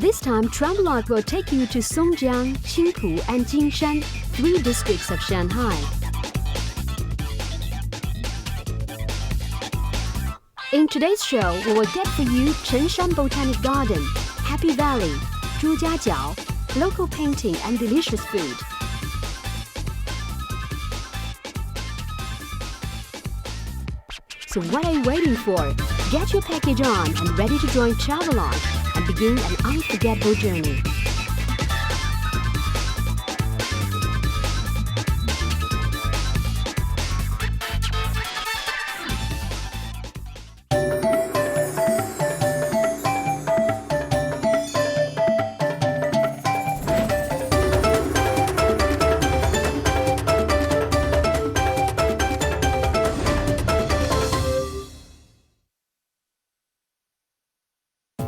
This time, Travelogue will take you to Songjiang, Qingpu, and Jinshan, 3 districts of Shanghai. In today's show, we will get for you Chengshan Botanic Garden, Happy Valley, Zhujiajiao, local painting and delicious food. So what are you waiting for? Get your package on and ready to join Travelogue and begin an unforgettable journey.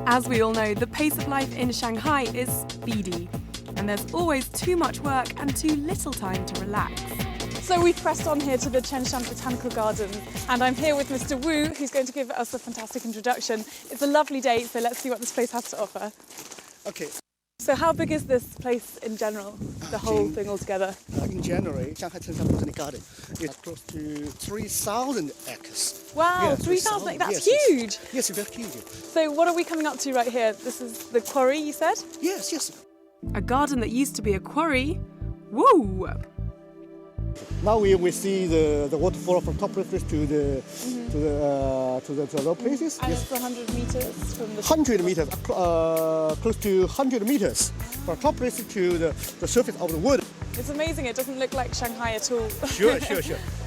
As we all know, the pace of life in Shanghai is speedy, and there's always too much work and too little time to relax. So we've pressed on here to the Chengshan Botanical Garden, and I'm here with Mr. Wu, who's going to give us a fantastic introduction. It's a lovely day, so let's see what this place has to offer. Okay. So how big is this place in general, the whole thing altogether? In January, Shanghai Chengshan Botanic Garden is close to 3,000 acres. Wow, Yeah, 3,000, that's yes, huge! Yes, very huge. So what are we coming up to right here? This is the quarry, you said? Yes. A garden that used to be a quarry? Woo! Now we see the waterfall from top places to the low places. And Yes, it's 100 meters from the... 100 meters, close to 100 meters from top places to the surface of the wood. It's amazing, it doesn't look like Shanghai at all. Sure.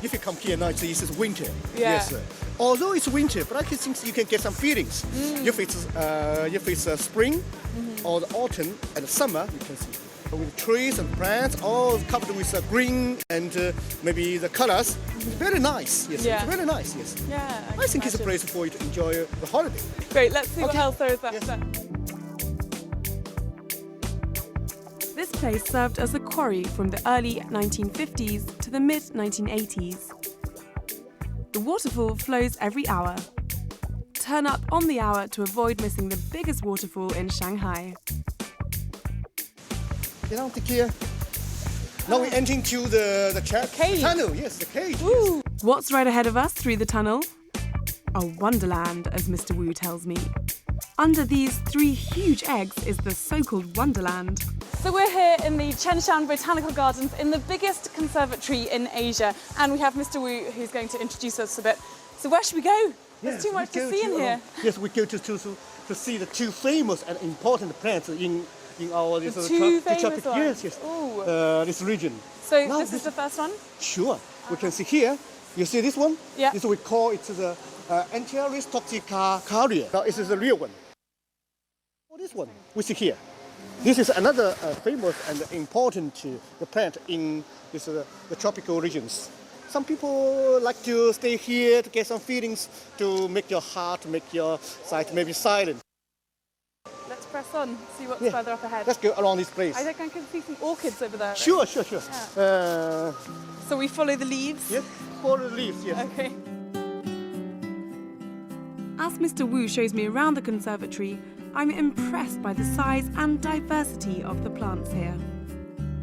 If you come here now, it's winter. Yeah. Yes. Although it's winter, but I think you can get some feelings. If it's spring or the autumn and the summer, you can see with trees and plants all covered with green and maybe the colors. Very nice. Yes. Yeah. It's very nice. Yes. Yeah, I think it's a imagine. place for you to enjoy the holiday. Great, let's see what Okay. else there is there. Yes. This place served as a quarry from the early 1950s to the mid-1980s. The waterfall flows every hour. Turn up on the hour to avoid missing the biggest waterfall in Shanghai. Take care. Now we're entering to the Cave. tunnel. Yes, the cave. Ooh. What's right ahead of us through the tunnel? A wonderland, as Mr. Wu tells me. Under these 3 huge eggs is the so-called wonderland. So we're here in the Chengshan Botanical Gardens in the biggest conservatory in Asia, and we have Mr. Wu who's going to introduce us a bit. So where should we go? There's too much to see in here. Yes, we go to see the 2 famous and important plants in our The 2 famous ones. Yes. Ooh. This region. So Now this is the first one? Sure. We can see here. You see this one? Yeah. This we call it the Antiaris toxicaria. Now this is the real one. This one we see here. This is another famous and important the plant in the tropical regions. Some people like to stay here to get some feelings, to make your heart, to make your sight maybe silent. Let's press on, see what's Yeah. further up ahead. Let's go around this place. I think I can see some orchids over there. Sure. So we follow the leaves? Yes, follow the leaves, yes. Okay. As Mr. Wu shows me around the conservatory, I'm impressed by the size and diversity of the plants here.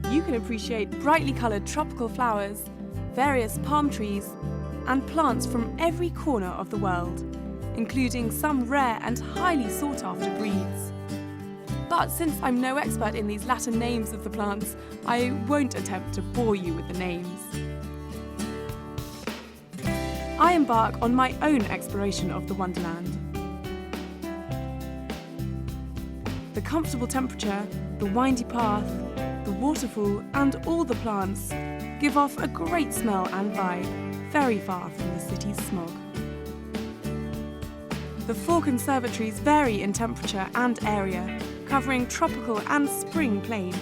You can appreciate brightly coloured tropical flowers, various palm trees, and plants from every corner of the world, including some rare and highly sought-after breeds. But since I'm no expert in these Latin names of the plants, I won't attempt to bore you with the names. I embark on my own exploration of the wonderland. The comfortable temperature, the windy path, the waterfall and all the plants give off a great smell and vibe, very far from the city's smog. The 4 conservatories vary in temperature and area, covering tropical and spring plains.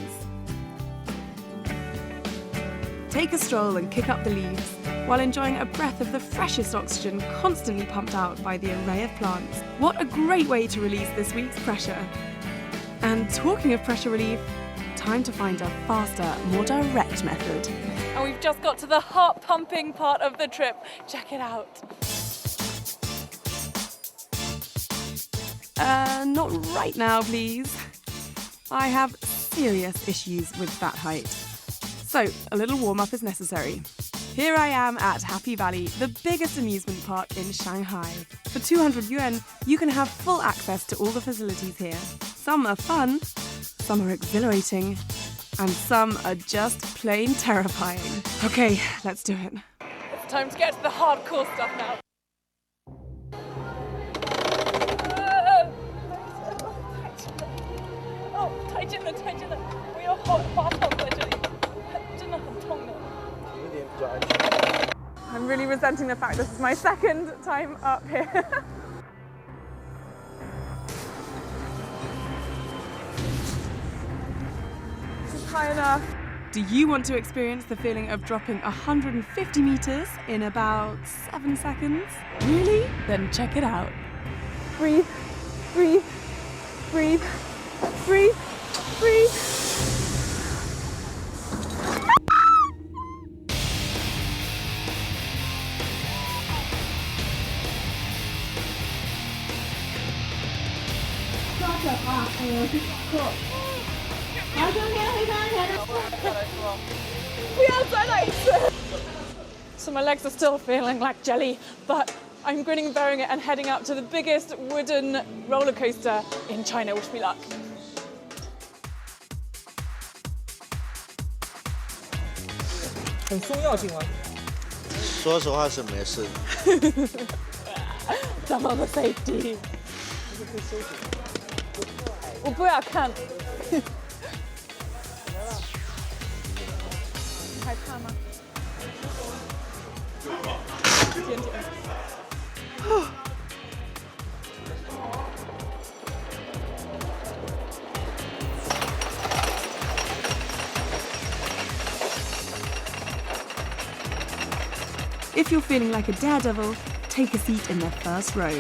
Take a stroll and kick up the leaves, while enjoying a breath of the freshest oxygen constantly pumped out by the array of plants. What a great way to release this week's pressure. And talking of pressure relief, time to find a faster, more direct method. And we've just got to the heart-pumping part of the trip. Check it out. Not right now, please. I have serious issues with that height. So, a little warm-up is necessary. Here I am at Happy Valley, the biggest amusement park in Shanghai. For 200 yuan, you can have full access to all the facilities here. Some are fun, some are exhilarating, and some are just plain terrifying. Okay, let's do it. It's time to get to the hardcore stuff now. Oh, 太近了，太近了！我要滑草在这里，真的很痛的。I'm really resenting the fact this is my second time up here. This is high enough. Do you want to experience the feeling of dropping 150 meters in about 7 seconds? Really? Then check it out. Breathe, breathe, breathe, breathe, breathe. So my legs are still feeling like jelly, but I'm grinning and bearing it and heading up to the biggest wooden roller coaster in China. Wish me luck. 很松要紧吗？说实话是没事。Some of the safety. 我不要看。害怕吗？甜甜。If you're feeling like a daredevil, take a seat in the first row.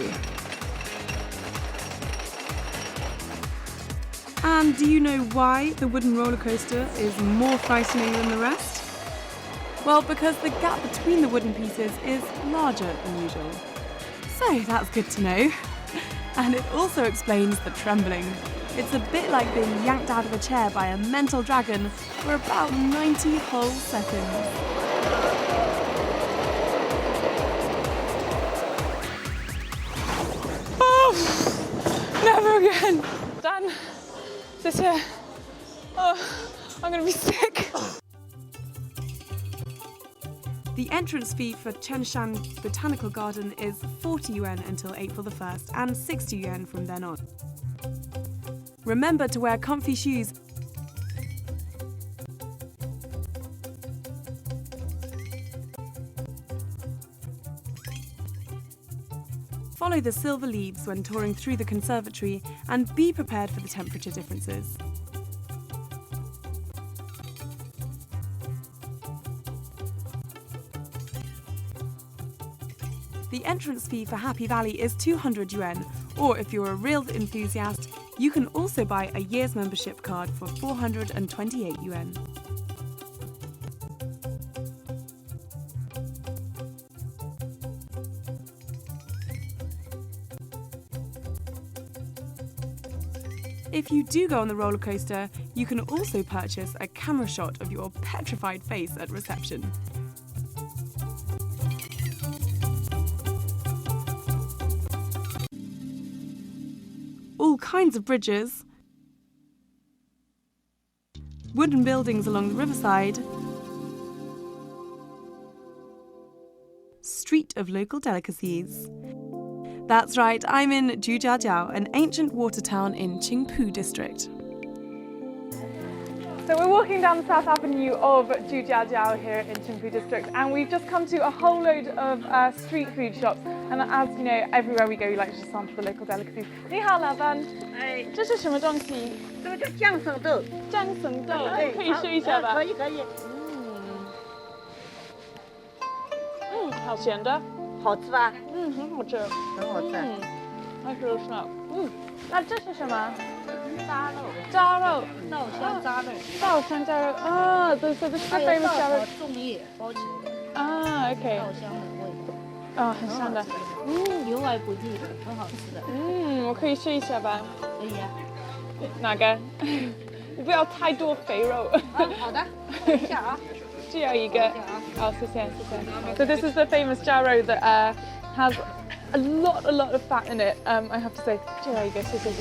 And do you know why the wooden roller coaster is more frightening than the rest? Well, because the gap between the wooden pieces is larger than usual. So that's good to know. And it also explains the trembling. It's a bit like being yanked out of a chair by a mental dragon for about 90 whole seconds. Never again. Done. Sit here. Oh, I'm gonna be sick. The entrance fee for Changshan Botanical Garden is 40 yuan until April the 1st and 60 yuan from then on. Remember to wear comfy shoes . Follow the silver leaves when touring through the conservatory and be prepared for the temperature differences. The entrance fee for Happy Valley is 200 yuan, or if you're a real enthusiast, you can also buy a year's membership card for 428 yuan. If you do go on the roller coaster, you can also purchase a camera shot of your petrified face at reception. All kinds of bridges, wooden buildings along the riverside, street of local delicacies. That's right, I'm in Zhujiajiao, an ancient water town in Qingpu district. So we're walking down the South Avenue of Zhujiajiao here in Qingpu district, and we've just come to a whole load of street food shops. And as you know, everywhere we go, we like to sample the local delicacies. 你好，老板。哎，这是什么东西？这个叫酱笋豆。酱笋豆，可以试一下吧？可以可以。好咸的。好吃吧？很好吃。很好吃。还是是。那这是什么？扎肉。扎肉。稻香扎肉。稻香扎肉啊，对，so this is the famous 扎肉。粽叶包起来。啊 ，OK。稻香的味道。啊，很香的。油外不腻，很好吃的。我可以试一下吧。可以啊。哪个？你不要太多肥肉。好的，等一下啊。这样一个。好，谢谢。So this is the famous jiao that has a lot of fat in it. I have to say， 这样一个，谢谢。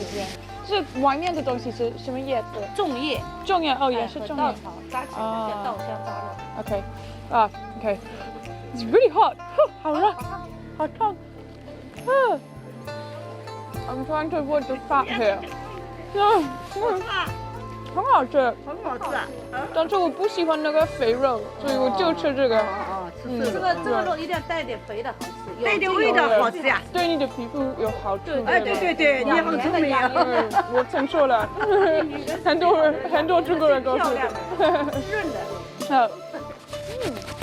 是外面的东西是什么叶子？粽叶。粽叶哦，也是粽叶。稻草扎起来叫稻香扎肉。Okay. Okay. It's really hot. 好热，好烫。I'm trying to avoid the fat here. 很好吃，很好吃啊。但是我不喜欢那个肥肉，所以我就吃这个。这个肉一定要带点肥的好吃，带点味的好吃呀。对你的皮肤有好处。哎，对，你好聪明啊。我听说了，很多中国人都是。润的。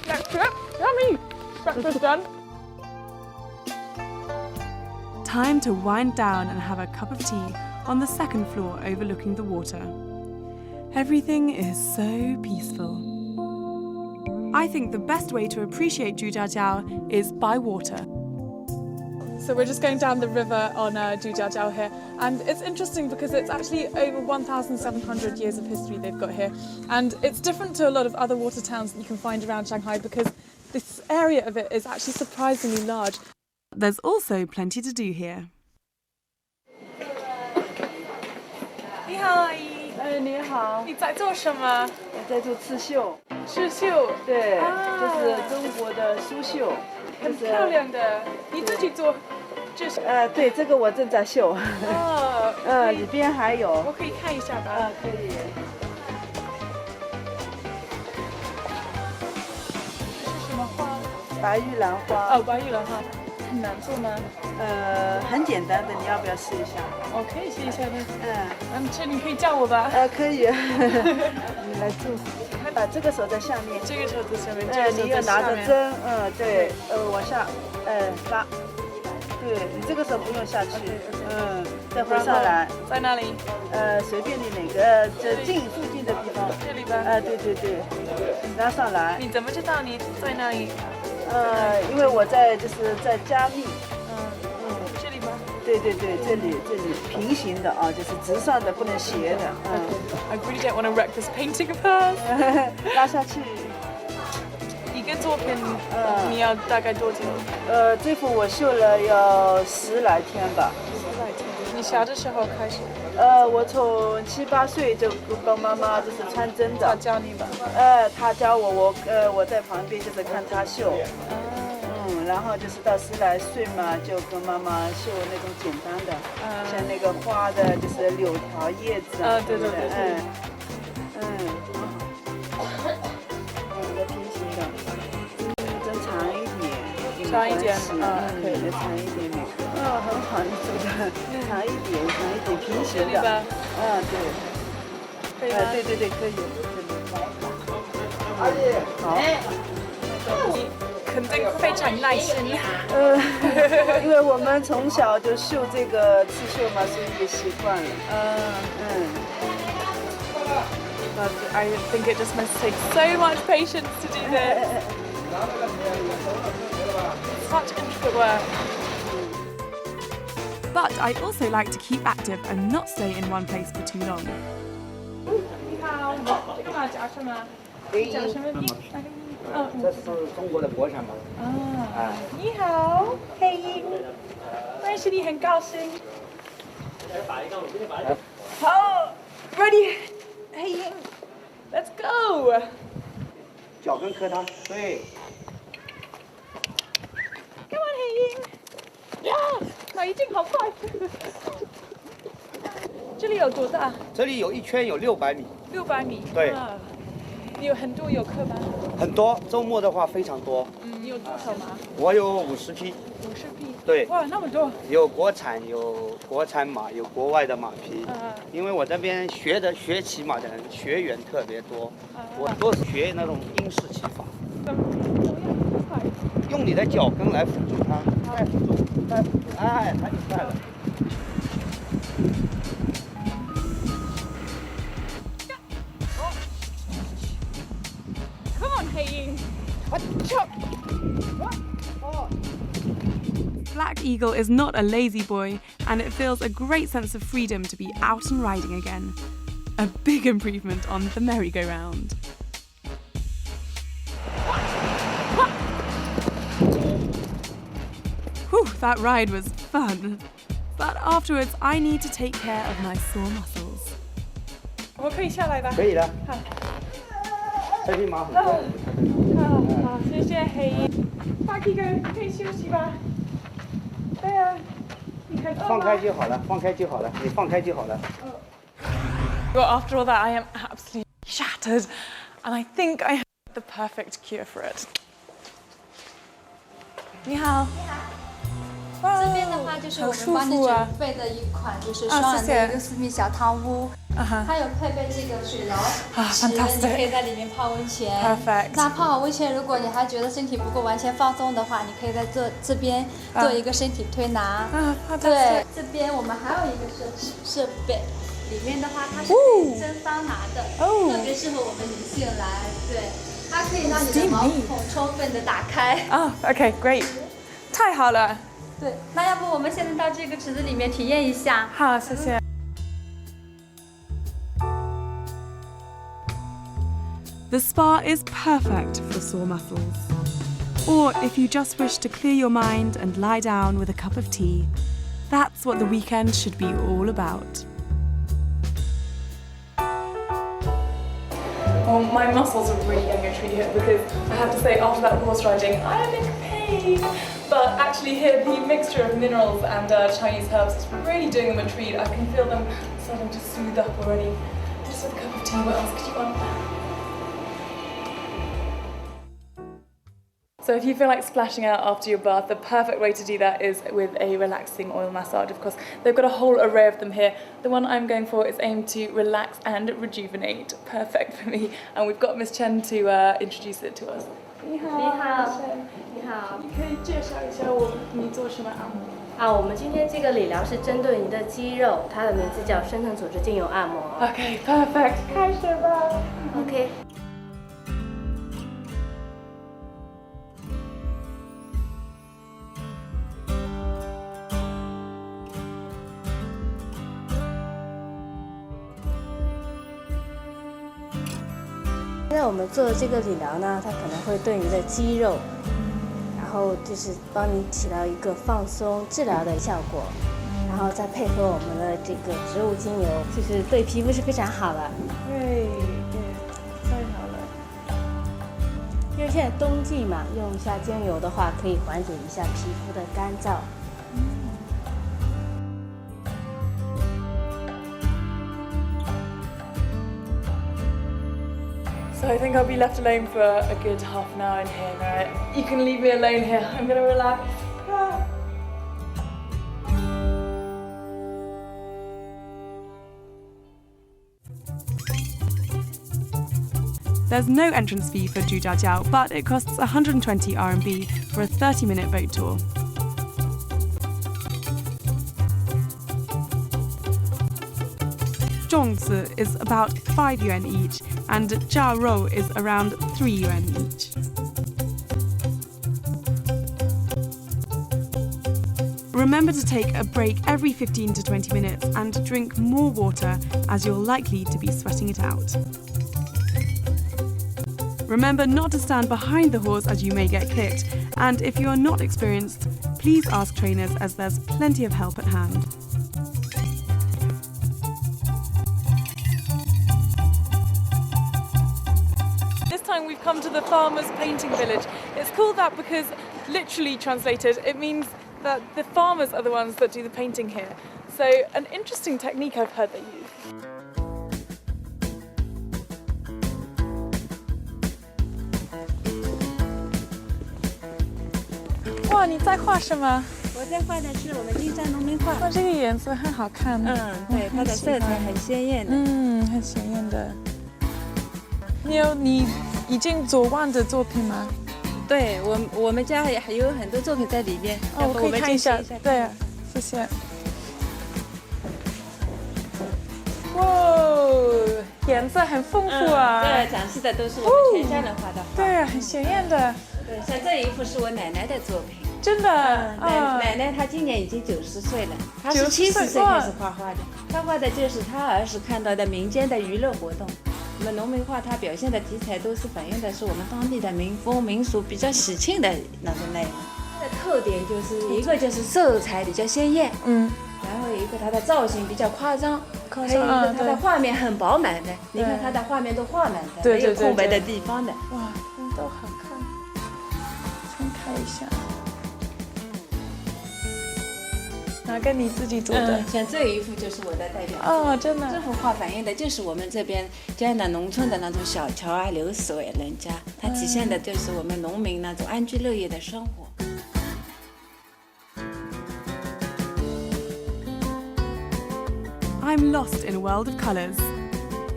Let's go. Yummy. Breakfast done. Time to wind down and have a cup of tea on the second floor overlooking the water. Everything is so peaceful. I think the best way to appreciate Zhujiajiao is by water. So we're just going down the river on Zhujiajiao here, and it's interesting because it's actually over 1,700 years of history they've got here, and it's different to a lot of other water towns that you can find around Shanghai because this area of it is actually surprisingly large. There's also plenty to do here. 你好，阿姨。你好。你在做什么？我在做刺绣。刺绣。对，这是中国的苏绣。很漂亮的。你自己做？这是。对，这个我正在绣。里边还有。我可以看一下吧。可以。这是什么花？白玉兰花。白玉兰花。很难做吗？很简单的，你要不要试一下？我可以试一下的。这你可以教我吧？可以。你来做。把这个手在下面。这个手在下面。你要拿着针，对，往下，拉。对你这个手不用下去，再回上来。在哪里？随便你哪个，这附近的地方。这里吧。对，拉上来。你怎么知道你在哪里？因为我在加密。这里吗？对，这里平行的啊，就是直上的，不能斜的。I really don't want to wreck this painting of hers. 拉下去。一个作品，你要大概多久？这幅我绣了要10来天吧。10来天。你小的时候开始？我从7、8岁就帮妈妈就是穿针的。他教你吧？他教我，我在旁边就是看他绣。然后就是到10来岁嘛，就跟妈妈绣那种简单的，像那个花的，就是柳条叶子啊。对。平行的，针长一点。长一点。对，长一点每个。很好，你做的长一点，平行的。对。可以吗？对，可以。好。你肯定非常耐心。因为我们从小就绣这个刺绣嘛，所以也习惯了。But I think it just must take so much patience to do this. Such intricate work. But I also like to keep active and not stay in one place for too long. 你好，这个马甲什么？讲什么？这是中国的国产嘛？你好，黑鹰，认识你很高兴。好 ，Ready， 黑鹰 ，Let's go。脚跟磕它，对。Come on， 黑鹰。呀，那一定好快。这里有多大？这里有一圈有600米。600米。对。有很多游客吗？很多，周末的话非常多。你有多少马？我有50匹。50匹？对。哇，那么多！有国产马，有国外的马匹。因为我这边学骑马的人学员特别多，我都是学那种英式骑法。用你的脚跟来辅助它，再辅助，它就快了。Black Black Eagle is not a lazy boy, and it feels a great sense of freedom to be out and riding again. A big improvement on the merry-go-round. Whew, that ride was fun. But afterwards, I need to take care of my sore muscles. 我可以下来吧？可以的。这匹马很重。好，谢谢黑。大 K 哥，可以休息吧？对啊，你很饿吗？放开就好了，放开就好了，你放开就好了。Well, after all that, I am absolutely shattered, and I think I have the perfect cure for it. 你好。这边的话就是我们帮你准备的一款就是双人的一个私密小汤屋，它有配备这个水疗池，你可以在里面泡温泉。Perfect。那泡好温泉，如果你还觉得身体不够完全放松的话，你可以在这边做一个身体推拿。对，这边我们还有一个设备，里面的话它是可以蒸桑拿的，特别适合我们女性来。对，它可以让你的毛孔充分的打开。Okay, great. 太好了。对，那要不我们现在到这个池子里面体验一下？好，谢谢。The spa is perfect for sore muscles. Or if you just wish to clear your mind and lie down with a cup of tea, that's what the weekend should be all about. Well, my muscles are really getting a treat here because I have to say after that horse riding, I am in pain. But actually here, the mixture of minerals and Chinese herbs is really doing them a treat. I can feel them starting to soothe up already. Just with a cup of tea, what else could you want? So if you feel like splashing out after your bath, the perfect way to do that is with a relaxing oil massage. Of course, they've got a whole array of them here. The one I'm going for is aimed to relax and rejuvenate. Perfect for me. And we've got Miss Chen to introduce it to us. 你好，你好，你可以介绍一下你做什么按摩？我们今天这个理疗是针对您的肌肉，它的名字叫深层组织精油按摩。Okay, perfect. 开始吧。OK。现在我们做的这个理疗呢，它可能会对你的肌肉，然后就是帮你起到一个放松治疗的效果，然后再配合我们的这个植物精油，就是对皮肤是非常好的。对，太好了。因为现在冬季嘛，用一下精油的话，可以缓解一下皮肤的干燥。So I think I'll be left alone for a good half an hour in here, right? You can leave me alone here. I'm gonna relax. There's no entrance fee for Zhujiajiao, but it costs 120 RMB for a 30-minute boat tour. Zhongzi is about 5 yuan each, and Jia Rou is around 3 yuan each. Remember to take a break every 15 to 20 minutes and drink more water, as you're likely to be sweating it out. Remember not to stand behind the horse as you may get kicked, and if you are not experienced, please ask trainers as there's plenty of help at hand. This time we've come to the farmers' painting village. It's called that because, literally translated, it means that the farmers are the ones that do the painting here. So, an interesting technique I've heard they use. 哇，你在画什么？我在画的是我们金山农民画。哇，这个颜色很好看。对，它的色彩很鲜艳的。很鲜艳的。你已经做完的作品吗？对，我们家还有很多作品在里面。我可以看一下。对，谢谢。哇，颜色很丰富啊！对，展示的都是我们全家人画的。对，很鲜艳的。对，像这一幅是我奶奶的作品。真的。奶奶她今年已经90岁了，她是70岁开始画画的。她画的就是她儿时看到的民间的娱乐活动。我们农民画它表现的题材都是反映的是我们当地的民风民俗，比较喜庆的那种内容。它的特点就是一个就是色彩比较鲜艳，然后一个它的造型比较夸张，还有一个它的画面很饱满的。你看它的画面都画满的，没有空白的地方的。哇，都好看。先看一下。哪个你自己做的？像这一幅就是我的代表哦，真的。这幅画反映的就是我们这边江南农村的那种小桥啊、流水人家，它体现的就是我们农民那种安居乐业的生活。I'm lost in a world of colours.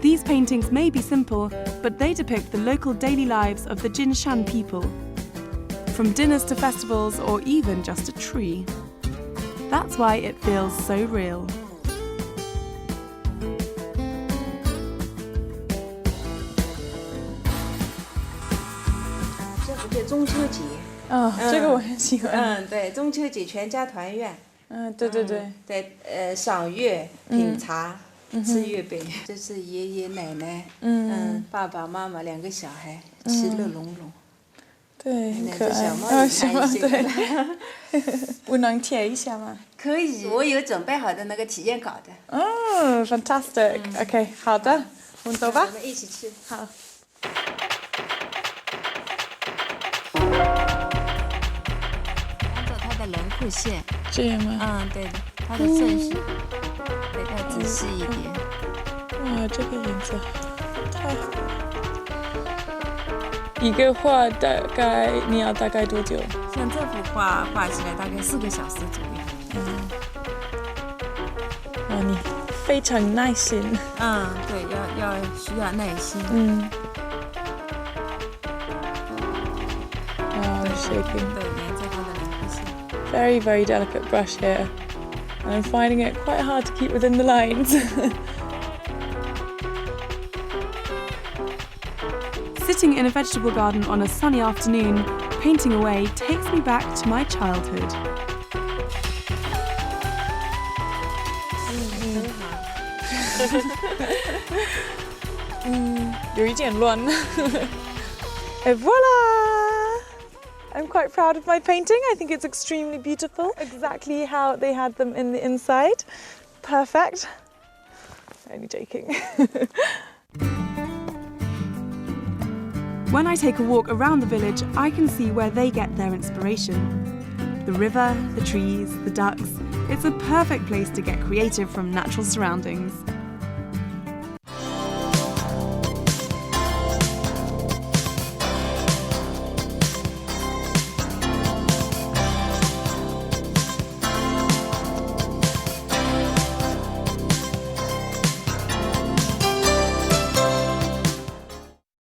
These paintings may be simple, but they depict the local daily lives of the Jinshan people. From dinners to festivals or even just a tree. That's why it feels so real. 这不就中秋节？这个我很喜欢。对，中秋节全家团圆。对，赏月、品茶、吃月饼。这是爷爷奶奶，爸爸妈妈2个小孩，其乐融融。对，很可爱。小猫也开心。对，我能贴一下吗？可以，我有准备好的那个体验稿的。fantastic。OK， 好的，我们走吧。我们一起去。好。按照它的轮廓线。这样吗？对的，它的顺序得再仔细一点。哇，这个颜色太好了。一个画你要大概多久？像这幅画画起来大概4个小时左右。哇，你非常耐心。对，需要耐心。shaking. 对，沿着它的轮廓线。Very, very delicate brush here. And I'm finding it quite hard to keep within the lines. Sitting in a vegetable garden on a sunny afternoon, painting away takes me back to my childhood. 有一点乱。Et voila! I'm quite proud of my painting. I think it's extremely beautiful. Exactly how they had them in the inside. Perfect. Only joking. When I take a walk around the village, I can see where they get their inspiration. The river, the trees, the ducks. It's a perfect place to get creative from natural surroundings.